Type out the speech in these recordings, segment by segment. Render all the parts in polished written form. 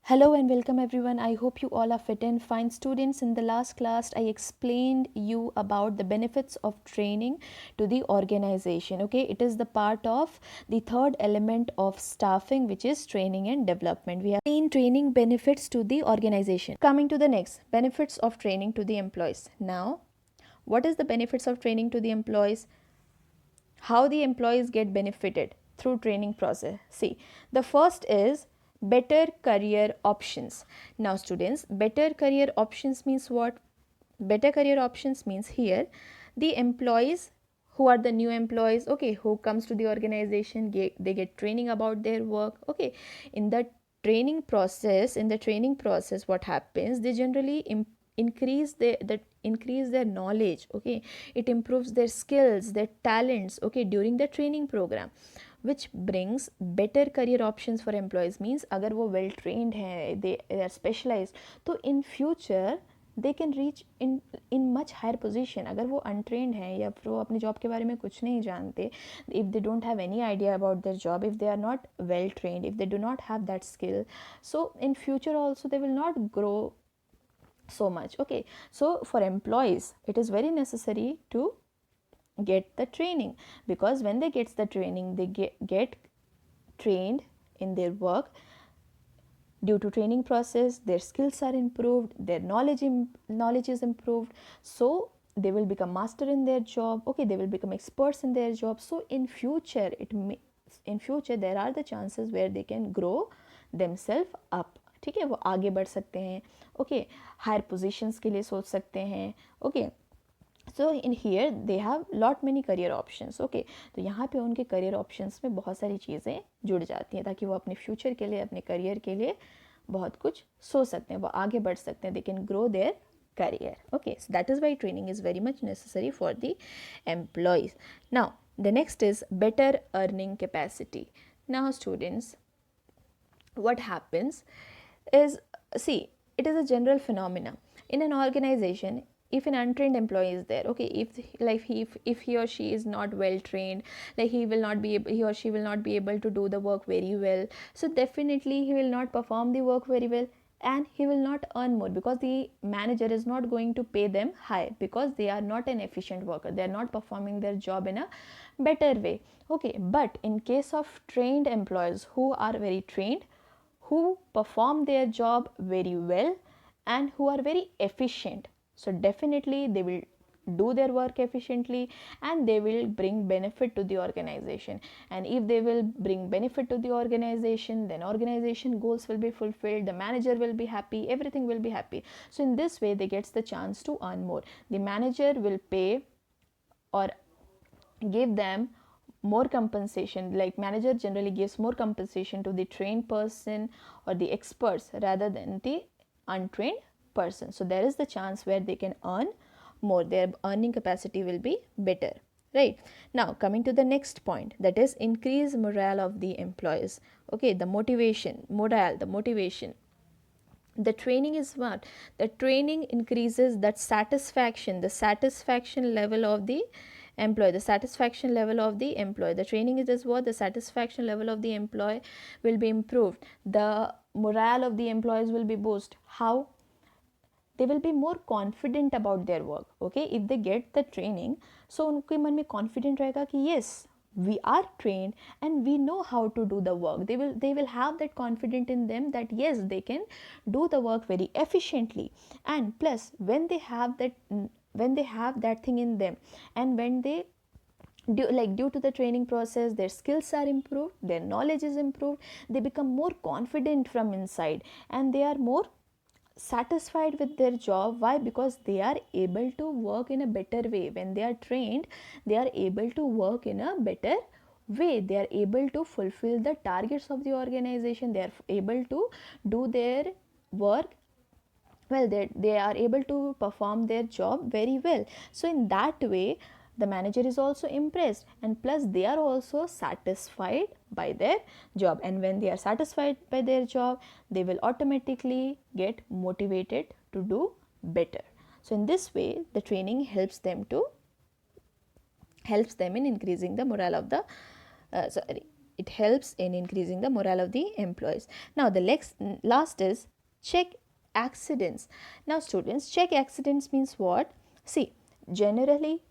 Hello and welcome everyone. I hope you all are fit and fine. Students, in the last class I explained you about the benefits of training to the organization. Okay, it is the part of the third element of staffing, which is training and development. We have seen training benefits to the organization. Coming to the next, benefits of training to the employees. Now, what is the benefits of training to the employees? How the employees get benefited through training process. See, the first is better career options. Now students, better career options means what? Better career options means here the employees who are the new employees, okay, who comes to the organization, they get training about their work. Okay, in the training process what happens, they generally increase their knowledge. Okay, it improves their skills, their talents, okay, during the training program, which brings better career options for employees. Means अगर वो well trained हैं, they are specialized, तो in future they can reach in much higher position. अगर वो untrained हैं या फिर वो अपने job के बारे में कुछ नहीं जानते, if they don't have any idea about their job, if they are not well trained, if they do not have that skill, so in future also they will not grow so much. Okay, so for employees it is very necessary to get the training, because when they get the training, they get trained in their work. Due to training process, their skills are improved, their knowledge is improved, so they will become master in their job. Okay, they will become experts in their job. So in future there are the chances where they can grow themselves up. ठीक है, वो आगे बढ़ सकते हैं. Okay, higher positions के लिए सोच सकते हैं. Okay, so in here they have lot many career options. Okay, तो यहाँ पे उनके करियर ऑप्शंस में बहुत सारी चीज़ें जुड़ जाती हैं, ताकि वो अपने फ्यूचर के लिए, अपने करियर के लिए बहुत कुछ सोच सकते हैं, वो आगे बढ़ सकते हैं. They can grow there career. Okay, so that is why training is very much necessary for the employees. Now the next is better earning capacity. Now students, what happens is, see, it is a general phenomena in an organization. If an untrained employee is there, okay, if he or she is not well trained, like he or she will not be able to do the work very well, so definitely he will not perform the work very well, and he will not earn more, because the manager is not going to pay them high, because they are not an efficient worker, they are not performing their job in a better way. Okay, but in case of trained employees who are very trained, who perform their job very well, and who are very efficient, so definitely they will do their work efficiently, and they will bring benefit to the organization. And if they will bring benefit to the organization, then organization goals will be fulfilled, the manager will be happy, everything will be happy. So in this way they gets the chance to earn more. The manager will pay or give them more compensation. Like manager generally gives more compensation to the trained person or the experts rather than the untrained person. So there is the chance where they can earn more, their earning capacity will be better. Right, now coming to the next point, that is increase morale of the employees. Okay, the motivation. The training is what? The training increases that satisfaction, the satisfaction level of the employee. The training is what? The satisfaction level of the employee will be improved. The morale of the employees will be boosted. How? They will be more confident about their work. Okay, if they get the training, so उनके मन में confident रहेगा कि yes, we are trained and we know how to do the work. They will have that confidence in them that yes, they can do the work very efficiently. And plus when they have that thing in them, and when they due to the training process, their skills are improved, their knowledge is improved, they become more confident from inside, and they are more satisfied with their job. Why? Because they are able to work in a better way. When they are trained, they are able to work in a better way, they are able to fulfill the targets of the organization, they are able to do their work well, they are able to perform their job very well. So in that way the manager is also impressed, and plus they are also satisfied by their job, and when they are satisfied by their job, they will automatically get motivated to do better. So in this way the training helps them in increasing the morale of the it helps in increasing the morale of the employees. Now the last is check accidents. Now students, check accidents means what? See, generally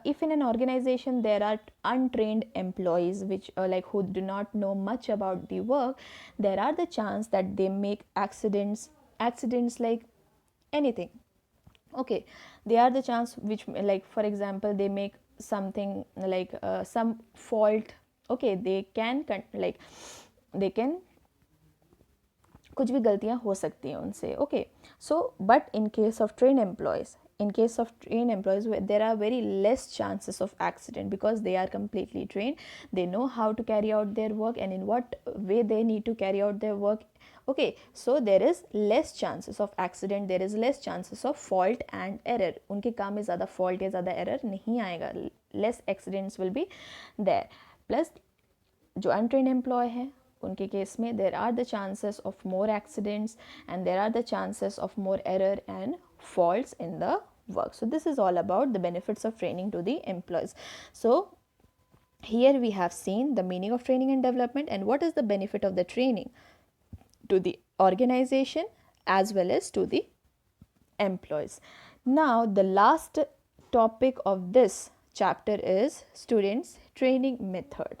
if in an organization there are untrained employees which like who do not know much about the work, there are the chance that they make accidents like anything. Okay, they are the chance which, like for example, they make something like some fault. Okay, they can like they can कुछ भी गलतियां हो सकती हैं उनसे. Okay, so but in case of train employees, in case of trained employees, there are very less chances of accident because they are completely trained. They know how to carry out their work and in what way they need to carry out their work. Okay, so there is less chances of accident, there is less chances of fault and error. उनके काम में ज़्यादा fault या ज़्यादा error नहीं आएगा, less accidents will be there. Plus जो untrained employee है उनके केस में there are the chances of more accidents and there are the chances of more error and faults in the work. So this is all about the benefits of training to the employees. So here we have seen the meaning of training and development and what is the benefit of the training to the organization as well as to the employees. Now the last topic of this chapter is students training method.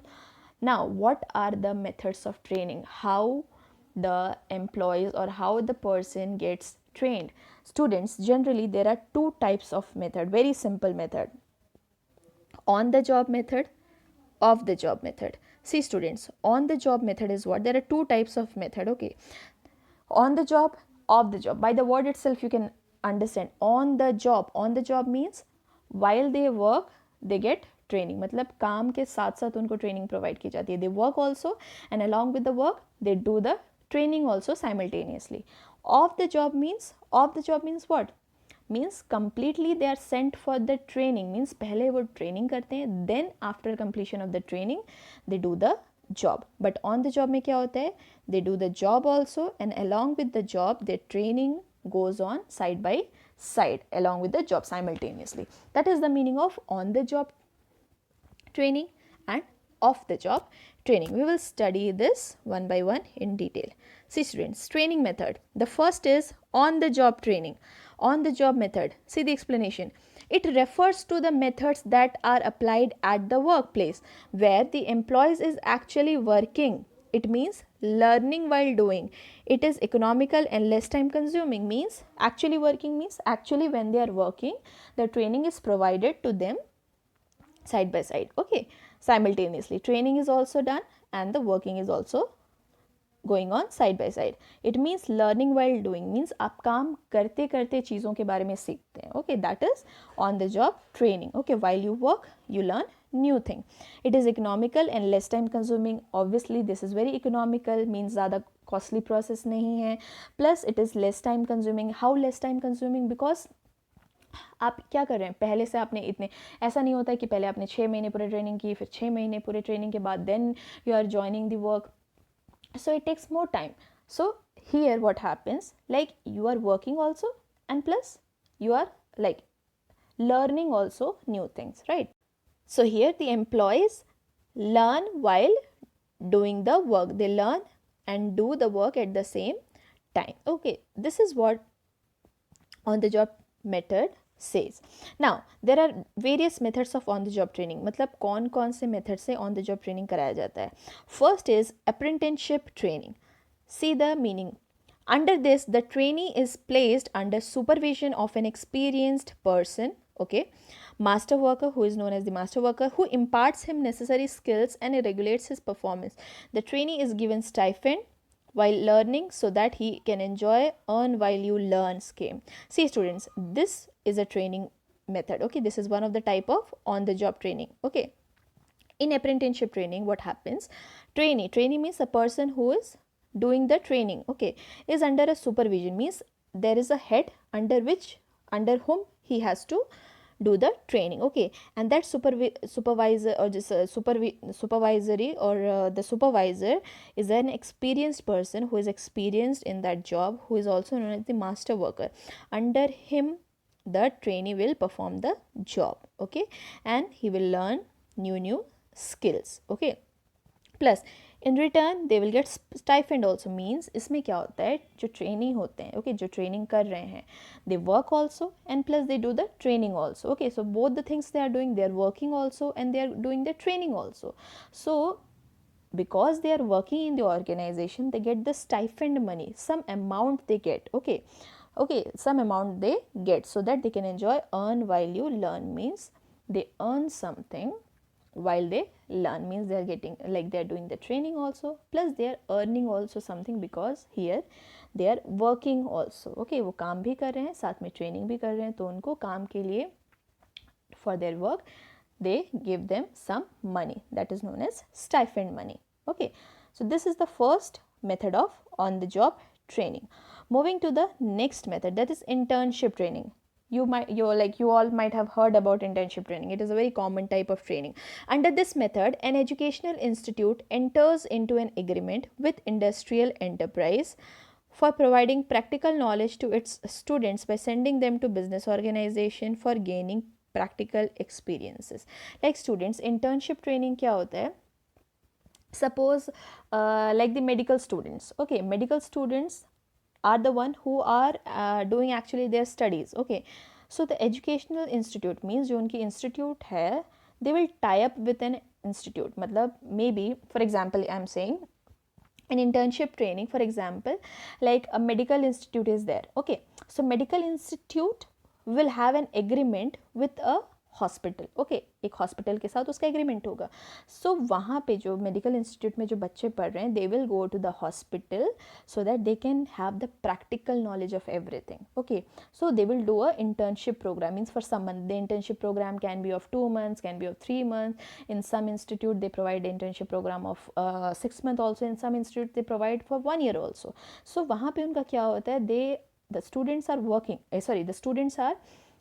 Now what are the methods of training, how the employees or how the person gets trained? Students, generally there are two types of method, very simple method: on the job method, off the job method. See students, on the job method is what? There are two types of method. Okay, on the job, off the job. By the word itself you can understand. On the job means while they work they get training, मतलब काम के साथ साथ उनको training provide की जाती है. They work also and along with the work they do the training also simultaneously. Of the job means what? Means completely they are sent for the training. Means पहले वो ट्रेनिंग करते हैं, then after completion of the training they do the job. But on the job में क्या होता है? They do the job also and along with the job the training goes on side by side along with the job simultaneously. That is the meaning of on the job training and off the job training. We will study this one by one in detail. See students, training method. The first is on the job training. On the job method, see the explanation. It refers to the methods that are applied at the workplace where the employees is actually working. It means learning while doing. It is economical and less time consuming. Means actually working, means actually when they are working the training is provided to them side by side. Okay, simultaneously training is also done and the working is also going on side by side. It means learning while doing, means आप काम करते करते चीज़ों के बारे में सीखते हैं. Okay, that is on the job training. Okay, while you work you learn new thing. It is economical and less time consuming. Obviously this is very economical, means ज़्यादा costly process नहीं है. Plus it is less time consuming. How less time consuming? Because आप क्या कर रहे हैं, पहले से आपने इतने, ऐसा नहीं होता है कि पहले आपने 6 महीने पूरे ट्रेनिंग की, फिर 6 महीने पूरे ट्रेनिंग के बाद then you are joining the work. So it takes more time. So here what happens, like you are working also and plus you are like learning also new things, right? So here the employees learn while doing the work. They learn and do the work at the same time. Okay, this is what on the job method says. Now there are various methods of on the job training. मतलब कौन कौन से method से on the job training कराया जाता है. First is apprenticeship training. See the meaning. Under this the trainee is placed under supervision of an experienced person, okay, master worker, who is known as the master worker, who imparts him necessary skills and regulates his performance. The trainee is given stipend while learning so that he can enjoy earn while you learn scheme. See students, this is a training method. Okay, this is one of the type of on the job training. Okay, in apprenticeship training what happens, trainee means a person who is doing the training, okay, is under a supervision, means there is a head under whom he has to do the training. Okay, and that supervisor or just supervisory or the supervisor is an experienced person who is experienced in that job, who is also known as the master worker. Under him the trainee will perform the job. Okay, and he will learn new skills. Okay, plus in return they will get stipend also. means इसमें क्या होता है, जो training होते हैं, okay, जो training कर रहे हैं, they work also and plus they do the training also. Okay, so both the things they are doing, they are working also and they are doing the training also. So because they are working in the organization, they get the stipend money, some amount they get. Okay, okay, some amount they get, so that they can enjoy. Earn while you learn means they earn something while they learn, means they are getting, like they are doing the training also, plus they are earning also something, because here they are working also. Okay, वो काम भी कर रहे हैं, साथ में training भी कर रहे हैं, तो उनको काम के लिए, for their work, they give them some money, that is known as stipend money. Okay, so this is the first method of on the job training. Moving to the next method, that is internship training. You all might have heard about internship training. It is a very common type of training. Under this method, an educational institute enters into an agreement with industrial enterprise for providing practical knowledge to its students by sending them to business organization for gaining practical experiences. Like students, internship training क्या होता है? Suppose like the medical students. Okay, medical students are the one who are doing actually their studies. Okay, so the educational institute means जो उनकी institute है, they will tie up with an institute. मतलब maybe for example I am saying an internship training, for example, like a medical institute is there. Okay, so medical institute will have an agreement with a hospital. Okay, एक hospital के साथ उसका agreement होगा. सो वहाँ पे जो medical institute में जो बच्चे पढ़ रहे हैं, they will go to the hospital so that they can have the practical knowledge of everything. Okay, so they will do a internship program. Means for some month the internship program can be of 2 months, can be of 3 months. In some institute they provide internship program of 6 months also. In some institute they provide for 1 year also. So वहाँ पे उनका क्या होता है, the students are working, the students are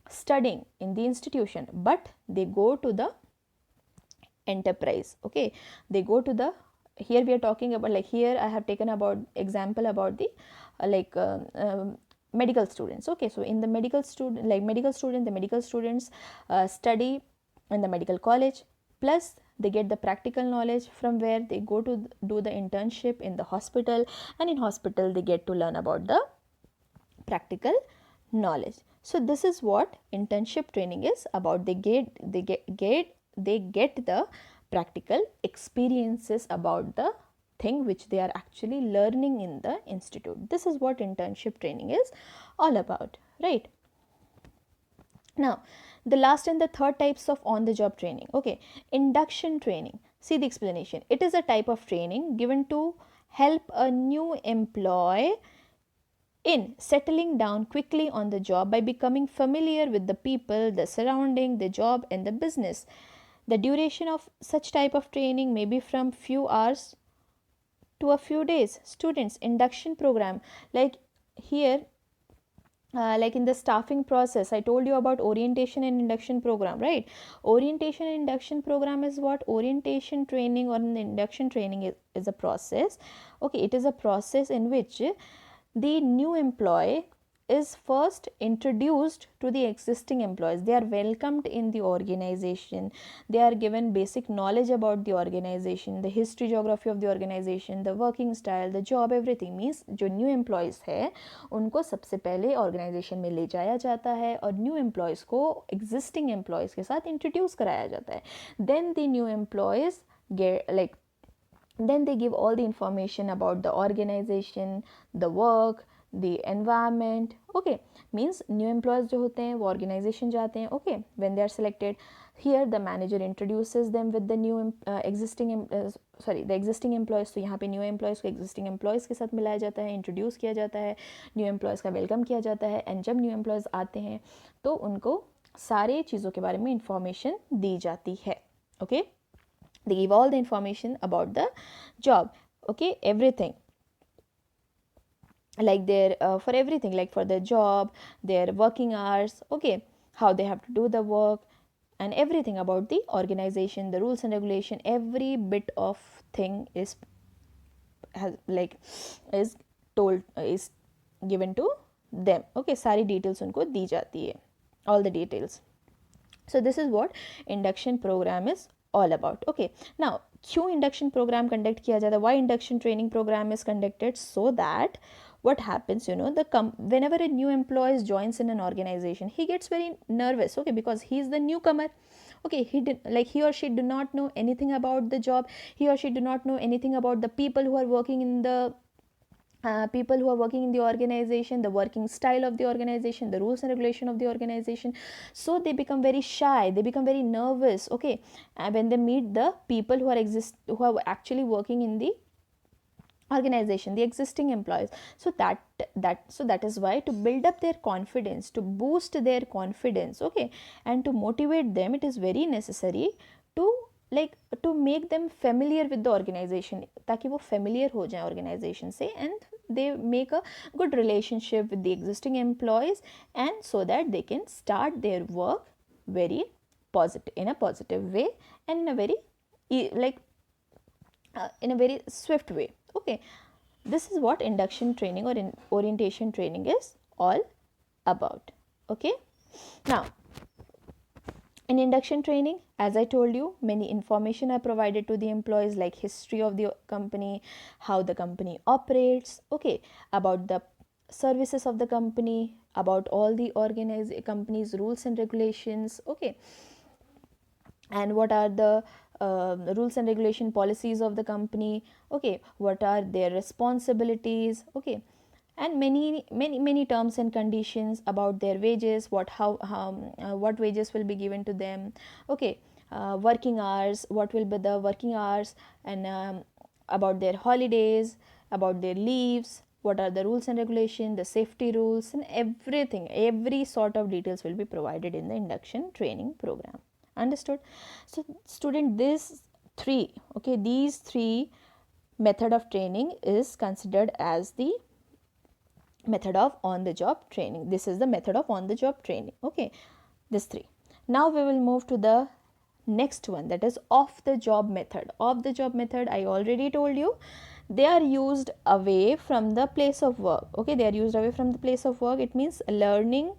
studying in the institution, but they go to the enterprise. Okay, they go to the, here we are talking about, like here I have taken about example about the medical students. Okay, so in the medical student, the medical students study in the medical college, plus they get the practical knowledge from where they go to do the internship in the hospital, and in hospital they get to learn about the practical knowledge. So this is what internship training is about. They get the practical experiences about the thing which they are actually learning in the institute. This is what internship training is all about, right? Now the last and the third types of on the job training. Okay, induction training. See the explanation. It is a type of training given to help a new employee in settling down quickly on the job by becoming familiar with the people, the surrounding, the job and the business. The duration of such type of training may be from few hours to a few days. Students, induction program, like here like in the staffing process, I told you about orientation and induction program, right? Orientation and induction program is what? Orientation training or an induction training is a process. Okay, it is a process in which the new employee is first introduced to the existing employees. They are welcomed in the organization. They are given basic knowledge about the organization, the history, geography of the organization, the working style, the job, everything. Means जो new employees है उनको सबसे पहले organization में ले जाया जाता है और new employees को existing employees के साथ introduce कराया जाता है. Then the new employees get then they give all the information about the organization, the work, the environment. Okay, means new employees जो होते हैं वो organization जाते हैं. Okay, when they are selected, here the manager introduces them with the new existing employees. तो यहाँ पे new employees को existing employees के साथ मिलाया जाता है, introduce किया जाता है, new employees का welcome किया जाता है. And जब new employees आते हैं तो उनको सारे चीज़ों के बारे में information दी जाती है. Okay, they give all the information about the job. Okay, everything, like their for everything, like for the job, their working hours. Okay, how they have to do the work and everything about the organization, the rules and regulation. Every bit of thing is told, is given to them. Okay, सारी details उनको दी जाती है, all the details. So this is what induction program is all about. Okay, now क्यों induction program conduct किया जाता है, why induction training program is conducted, so that what happens, you know, whenever a new employee joins in an organization, he gets very nervous, okay, because he is the newcomer. Okay, he or she do not know anything about the job, he or she do not know anything about the people who are working in the organization, the working style of the organization, the rules and regulation of the organization. So they become very shy, they become very nervous, okay, when they meet the people who are actually working in the organization, the existing employees. So that is why, to build up their confidence, to boost their confidence, okay, and to motivate them, it is very necessary to like to make them familiar with the organization, ताकि वो familiar हो जाए organization से, and they make a good relationship with the existing employees, and so that they can start their work very positive, in a positive way, and in a very in a very swift way. Okay, this is what induction training or orientation training is all about. Okay, now in induction training, as I told you, many information are provided to the employees, like history of the company, how the company operates, okay, about the services of the company, about all the company's rules and regulations, okay, and what are the rules and regulation policies of the company, okay, what are their responsibilities, okay, and many terms and conditions about their wages, what wages will be given to them, okay, working hours, what will be the working hours, and about their holidays, about their leaves, what are the rules and regulation, the safety rules, and everything, every sort of details will be provided in the induction training program. Understood? So student, these three method of training is considered as the method of on the job training. This is the method of on the job training. Okay, this three. Now we will move to the next one, that is off the job method. Off the job method, I already told you, they are used away from the place of work. Okay, they are used away from the place of work. It means learning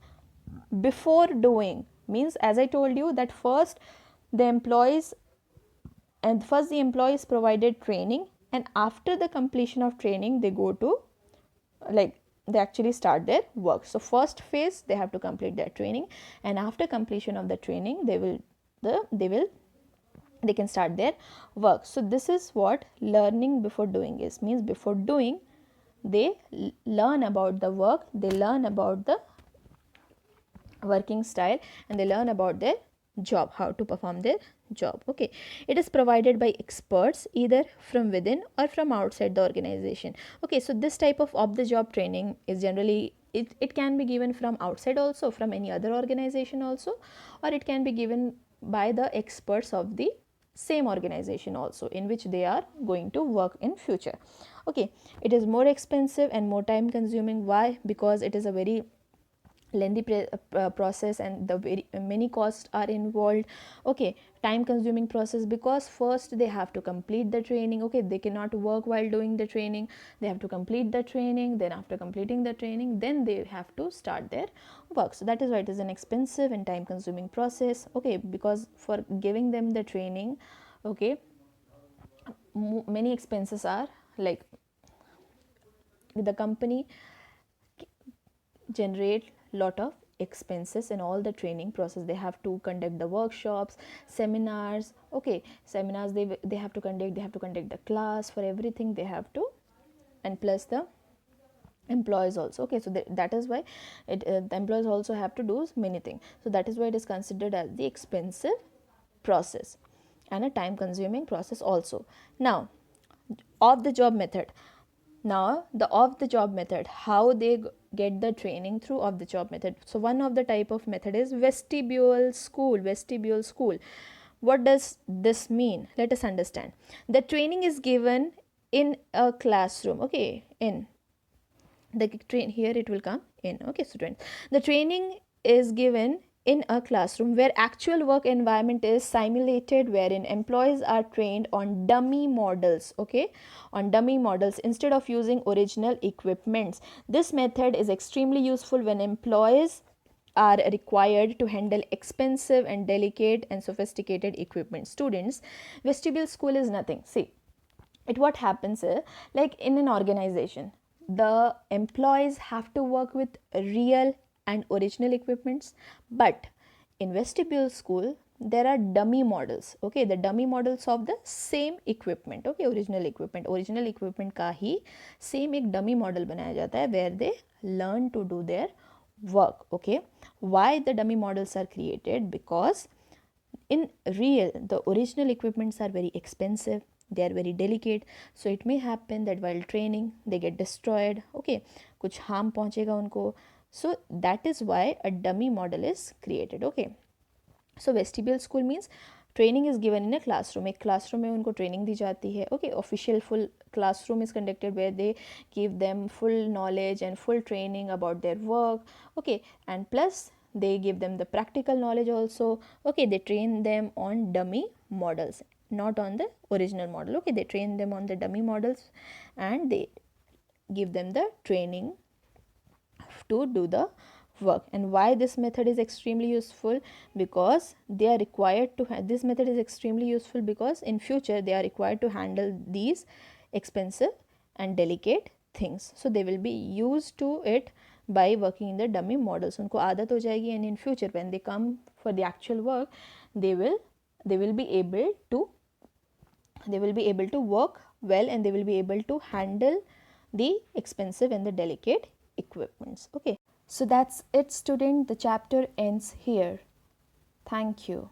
before doing, means as I told you that first the employees provided training, and after the completion of training they go to they actually start their work. So first phase they have to complete their training, and after completion of the training they can start their work. So this is what learning before doing is, means before doing they learn about the work, they learn about the working style, and they learn about their job, how to perform their job. Okay, it is provided by experts either from within or from outside the organization. Okay, so this type of the job training is generally it can be given from outside also, from any other organization also, or it can be given by the experts of the same organization also in which they are going to work in future. Okay, it is more expensive and more time consuming. Why? Because it is a very lengthy process, and the very many costs are involved. Okay, time consuming process, because first they have to complete the training. Okay, they cannot work while doing the training, they have to complete the training, then after completing the training then they have to start their work. So that is why it is an expensive and time consuming process. Okay, because for giving them the training, okay, many expenses are like the company generate lot of expenses in all the training process. They have to conduct the workshops, seminars. Okay, seminars they have to conduct, the class, for everything they have to, and plus the employees also. Okay, so that is why the employees also have to do many things. So that is why it is considered as the expensive process and a time consuming process also. Now off the job method. Now the off the job method, how they get the training through off the job method. So one of the type of method is vestibule school. What does this mean? Let us understand. The training is given in a classroom. Okay, in the train, here it will come in. Okay, students, the training is given in a classroom where actual work environment is simulated, wherein employees are trained on dummy models. Okay, on dummy models instead of using original equipments. This method is extremely useful when employees are required to handle expensive and delicate and sophisticated equipment. Students, vestibule school is nothing. See, it what happens is, like in an organization, the employees have to work with real and original equipments, but in vestibule school there are dummy models. Okay, the dummy models of the same equipment. Okay, original equipment का ही same एक dummy model बनाया जाता है where they learn to do their work. Okay, why the dummy models are created? Because in real the original equipments are very expensive, they are very delicate, so it may happen that while training they get destroyed. Okay, kuch harm पहुंचेगा उनको, so that is why a dummy model is created. Okay, so vestibule school means training is given in a classroom. एक classroom में उनको training दी जाती है. Okay, official full classroom is conducted where they give them full knowledge and full training about their work. Okay, and plus they give them the practical knowledge also. Okay, they train them on dummy models, not on the original model. Okay, they train them on the dummy models and they give them the training to do the work. And why this method is extremely useful? Because they are required to this method is extremely useful because in future they are required to handle these expensive and delicate things, so they will be used to it by working in the dummy models. उनको आदत हो जाएगी, and in future when they come for the actual work, they will be able to work well, and they will be able to handle the expensive and the delicate equipments. Okay, so that's it, student. The chapter ends here. Thank you.